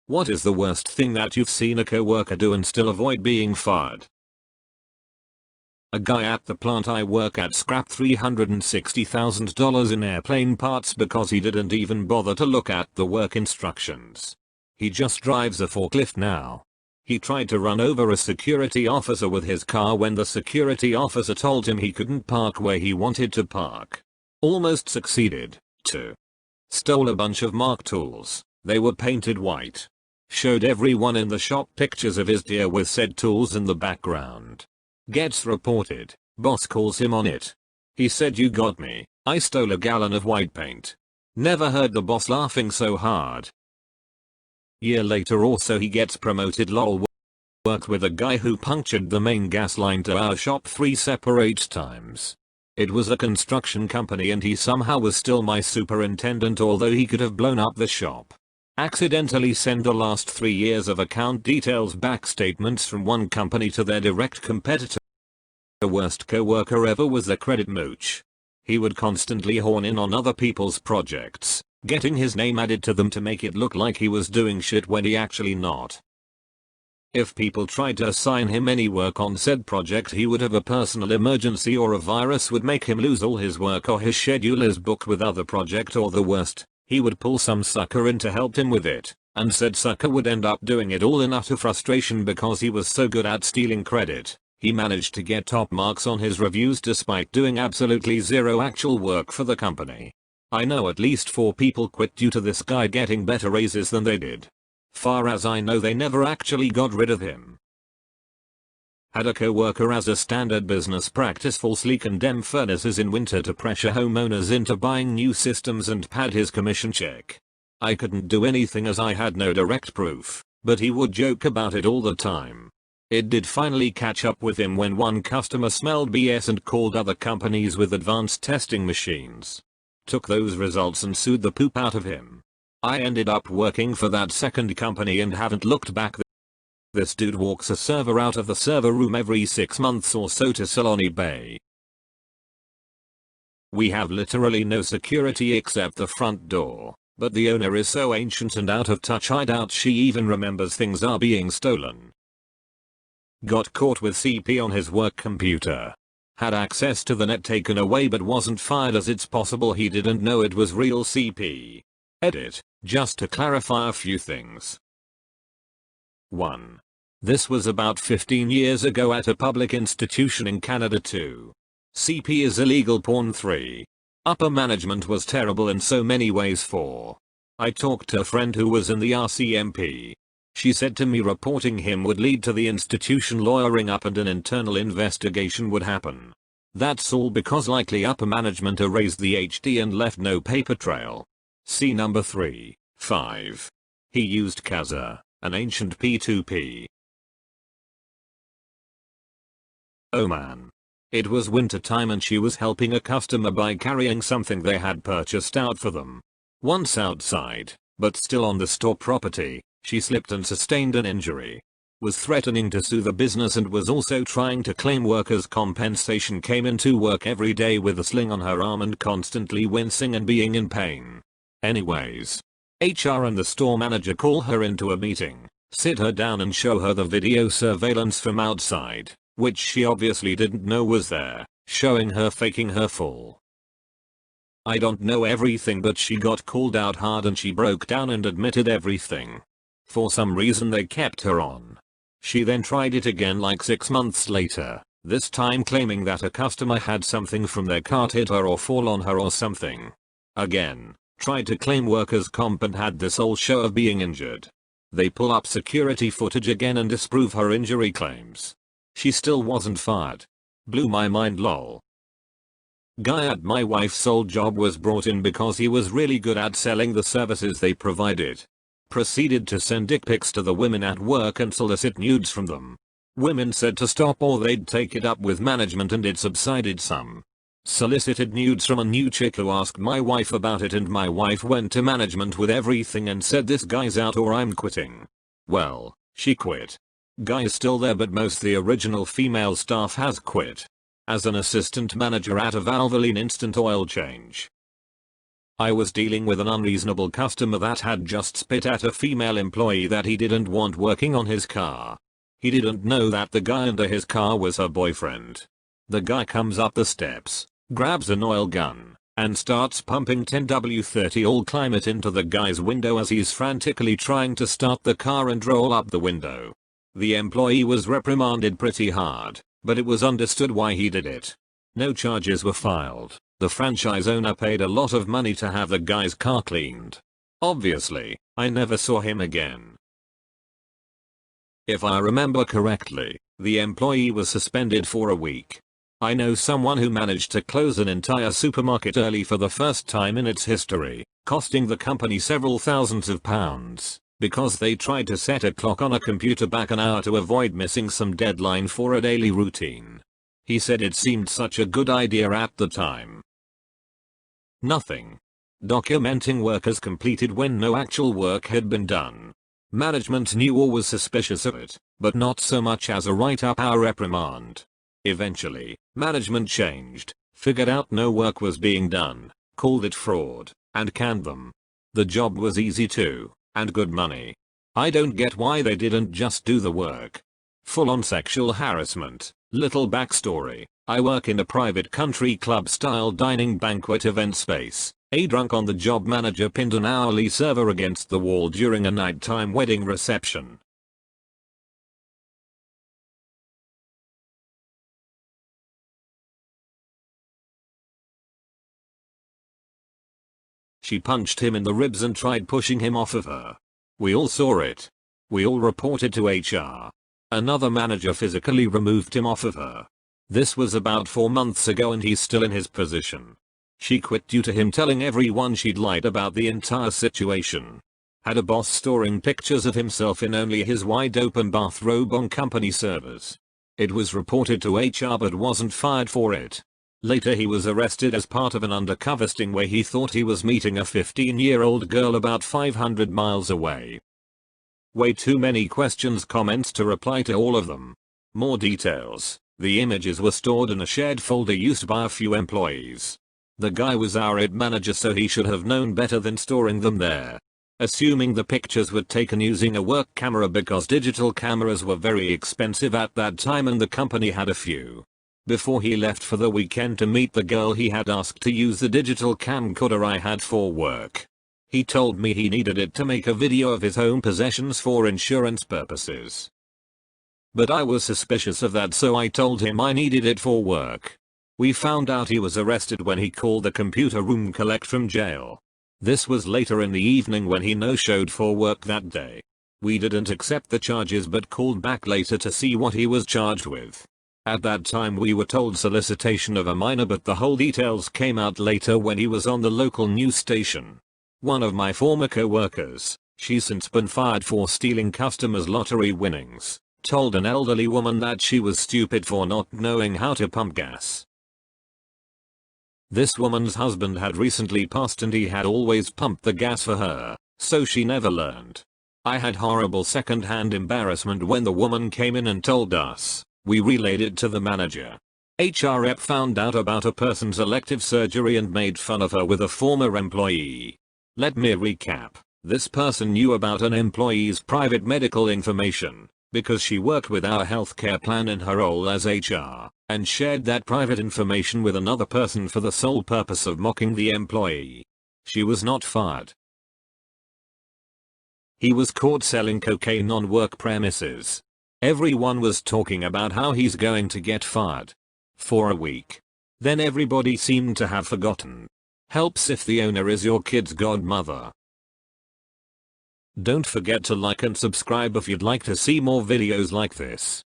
What is the worst thing that you've seen a coworker do and still avoid being fired? A guy at the plant I work at scrapped $360,000 in airplane parts because he didn't even bother to look at the work instructions. He just drives a forklift now. He tried to run over a security officer with his car when the security officer told him he couldn't park where he wanted to park. Almost succeeded, too. Stole a bunch of Mark tools. They were painted white. Showed everyone in the shop pictures of his deer with said tools in the background. Gets reported. Boss calls him on it. He said, "You got me. I stole a gallon of white paint." Never heard the boss laughing so hard. Year later also he gets promoted lol. Worked with a guy who punctured the main gas line to our shop 3 separate times. It was a construction company and he somehow was still my superintendent although he could have blown up the shop. Accidentally send the last 3 years of account details back statements from one company to their direct competitor. The worst coworker ever was the credit mooch. He would constantly horn in on other people's projects, getting his name added to them to make it look like he was doing shit when he actually not. If people tried to assign him any work on said project he would have a personal emergency or a virus would make him lose all his work or his schedule is booked with other project or the worst, he would pull some sucker in to help him with it, and said sucker would end up doing it all in utter frustration because he was so good at stealing credit. He managed to get top marks on his reviews despite doing absolutely zero actual work for the company. I know at least 4 people quit due to this guy getting better raises than they did. Far as I know they never actually got rid of him. Had a coworker as a standard business practice falsely condemn furnaces in winter to pressure homeowners into buying new systems and pad his commission check. I couldn't do anything as I had no direct proof, but he would joke about it all the time. It did finally catch up with him when one customer smelled BS and called other companies with advanced testing machines. Took those results and sued the poop out of him. I ended up working for that second company and haven't looked back. This dude walks a server out of the server room every 6 months or so to sell on eBay. We have literally no security except the front door, but the owner is so ancient and out of touch I doubt she even remembers things are being stolen. Got caught with CP on his work computer. Had access to the net taken away but wasn't fired as it's possible he didn't know it was real CP. Edit, just to clarify a few things. 1. This was about 15 years ago at a public institution in Canada. 2. CP is illegal porn. 3. Upper management was terrible in so many ways. 4. I talked to a friend who was in the RCMP. She said to me reporting him would lead to the institution lawyering up and an internal investigation would happen. That's all because likely upper management erased the HD and left no paper trail. See number 3. 5. He used Kazaa, an ancient P2P. Oh man. It was winter time and she was helping a customer by carrying something they had purchased out for them. Once outside, but still on the store property, she slipped and sustained an injury. Was threatening to sue the business and was also trying to claim workers' compensation. Came into work every day with a sling on her arm and constantly wincing and being in pain. Anyways, HR and the store manager call her into a meeting, sit her down and show her the video surveillance from outside, which she obviously didn't know was there, showing her faking her fall. I don't know everything but she got called out hard and she broke down and admitted everything. For some reason they kept her on. She then tried it again like 6 months later, this time claiming that a customer had something from their cart hit her or fall on her or something. Again, tried to claim workers' comp and had this whole show of being injured. They pull up security footage again and disprove her injury claims. She still wasn't fired. Blew my mind lol. Guy at my wife's old job was brought in because he was really good at selling the services they provided. Proceeded to send dick pics to the women at work and solicit nudes from them. Women said to stop or they'd take it up with management and it subsided some. Solicited nudes from a new chick who asked my wife about it and my wife went to management with everything and said this guy's out or I'm quitting. Well, she quit. Guy is still there but most the original female staff has quit. As an assistant manager at a Valvoline instant oil change. I was dealing with an unreasonable customer that had just spit at a female employee that he didn't want working on his car. He didn't know that the guy under his car was her boyfriend. The guy comes up the steps, grabs an oil gun, and starts pumping 10W30 all climate into the guy's window as he's frantically trying to start the car and roll up the window. The employee was reprimanded pretty hard, but it was understood why he did it. No charges were filed. The franchise owner paid a lot of money to have the guy's car cleaned. Obviously, I never saw him again. If I remember correctly, the employee was suspended for a week. I know someone who managed to close an entire supermarket early for the first time in its history, costing the company several thousands of pounds, because they tried to set a clock on a computer back an hour to avoid missing some deadline for a daily routine. He said it seemed such a good idea at the time. Nothing. Documenting workers completed when no actual work had been done. Management knew or was suspicious of it, but not so much as a write-up or reprimand. Eventually, management changed, figured out no work was being done, called it fraud, and canned them. The job was easy too, and good money. I don't get why they didn't just do the work. Full-on sexual harassment. Little backstory. I work in a private country club style dining banquet event space. A drunk on the job manager pinned an hourly server against the wall during a nighttime wedding reception. She punched him in the ribs and tried pushing him off of her. We all saw it. We all reported to HR. Another manager physically removed him off of her. This was about 4 months ago and he's still in his position. She quit due to him telling everyone she'd lied about the entire situation. Had a boss storing pictures of himself in only his wide open bathrobe on company servers. It was reported to HR but wasn't fired for it. Later he was arrested as part of an undercover sting where he thought he was meeting a 15-year-old girl about 500 miles away. Way too many questions comments to reply to all of them. More details. The images were stored in a shared folder used by a few employees. The guy was our head manager so he should have known better than storing them there. Assuming the pictures were taken using a work camera because digital cameras were very expensive at that time and the company had a few. Before he left for the weekend to meet the girl he had asked to use the digital camcorder I had for work. He told me he needed it to make a video of his home possessions for insurance purposes. But I was suspicious of that so I told him I needed it for work. We found out he was arrested when he called the computer room collect from jail. This was later in the evening when he no-showed for work that day. We didn't accept the charges but called back later to see what he was charged with. At that time we were told solicitation of a minor but the whole details came out later when he was on the local news station. One of my former co-workers, she's since been fired for stealing customers' lottery winnings, told an elderly woman that she was stupid for not knowing how to pump gas. This woman's husband had recently passed and he had always pumped the gas for her, so she never learned. I had horrible second-hand embarrassment when the woman came in and told us. We relayed it to the manager. HR rep found out about a person's elective surgery and made fun of her with a former employee. Let me recap. This person knew about an employee's private medical information because she worked with our healthcare plan in her role as HR and shared that private information with another person for the sole purpose of mocking the employee. She was not fired. He was caught selling cocaine on work premises. Everyone was talking about how he's going to get fired. For a week. Then everybody seemed to have forgotten. Helps if the owner is your kid's godmother. Don't forget to like and subscribe if you'd like to see more videos like this.